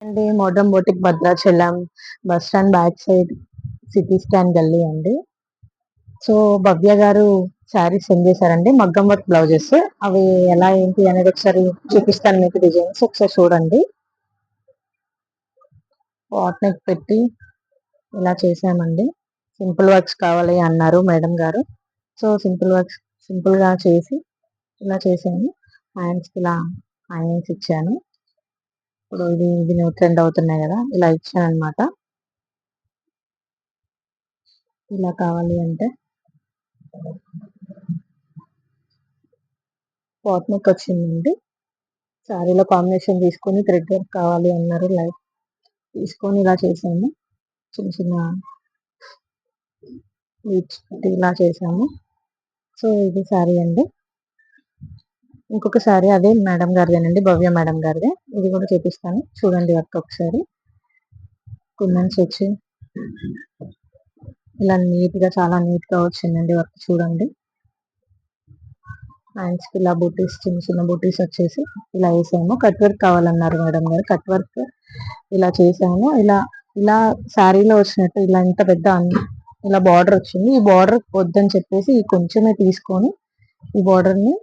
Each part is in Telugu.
అండి modern boutique Bhadrachalam bus stand back side CT scan గల్లీ అండి. సో భవ్య గారు శారీస్ సెండ్ చేశారండి, మగ్గం వర్క్ బ్లౌజెస్. అవి ఎలా ఏంటి అనేది ఒకసారి చూపిస్తాను మీకు. డిజైన్స్ ఒకసారి చూడండి. పాట్ నెక్ పెట్టి ఇలా చేసామండి. సింపుల్ వర్క్స్ కావాలి అన్నారు మేడం గారు. సో సింపుల్ గా చేసి ఇలా చేసాను. హ్యాండ్స్ కి ఇలా హ్యాంగింగ్స్ ఇచ్చాను. ఇప్పుడు ఇది ట్రెండ్ అవుతున్నాయి కదా, ఇలా ఇచ్చాను అనమాట. ఇలా కావాలి అంటే పాట్ నెక్ వచ్చిందండి. శారీలో కాంబినేషన్ తీసుకొని థ్రెడ్ వర్క్ కావాలి అన్నారు, లైట్ తీసుకొని ఇలా చేసాము. చిన్న చిన్న బీట్స్ ఇలా చేసాము. సో ఇది శారీ అండి. ఇంకొక శారీ అదే మేడం గారిదేనండి, భవ్య మేడం గారిదే. ఇది కూడా చూపిస్తాను చూడండి వర్క్ ఒకసారి. కుందన్స్ వచ్చి ఇలా చాలా నీట్ గా వచ్చిందండి వర్క్ చూడండి. హ్యాండ్స్ కి ఇలా బూటీస్, చిన్న చిన్న బూటీస్ వచ్చేసి ఇలా వేసాము. కట్ వర్క్ కావాలన్నారు మేడం గారు, కట్ వర్క్ ఇలా చేసాము. ఇలా ఇలా శారీలో వచ్చినట్టు ఇలా ఇంత పెద్ద ఇలా బార్డర్ వచ్చింది. ఈ బార్డర్ వద్దని చెప్పేసి ఈ కొంచెమే తీసుకొని, ఈ బార్డర్ ని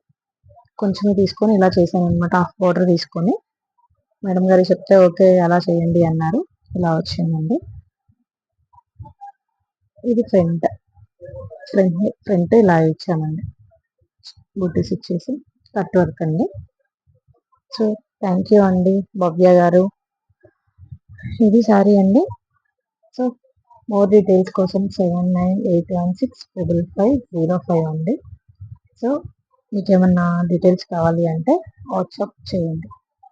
కొంచెమే తీసుకొని ఇలా చేశాను అనమాట. హాఫ్ బార్డర్ తీసుకొని మేడం గారు చెప్తే ఓకే అలా చేయండి అన్నారు. ఇలా వచ్చిందండి. ఇది ఫ్రంట్ ఇలా ఇచ్చామండి, బూటీస్ ఇచ్చేసి కట్ వర్క్ అండి. సో థ్యాంక్ యూ అండి భవ్య గారు. ఇది సారీ అండి. సో మోర్ డీటెయిల్స్ కోసం 7981655505 అండి. సో మీకు ఏమన్నా డీటెయిల్స్ కావాలి అంటే వాట్సాప్ చేయండి.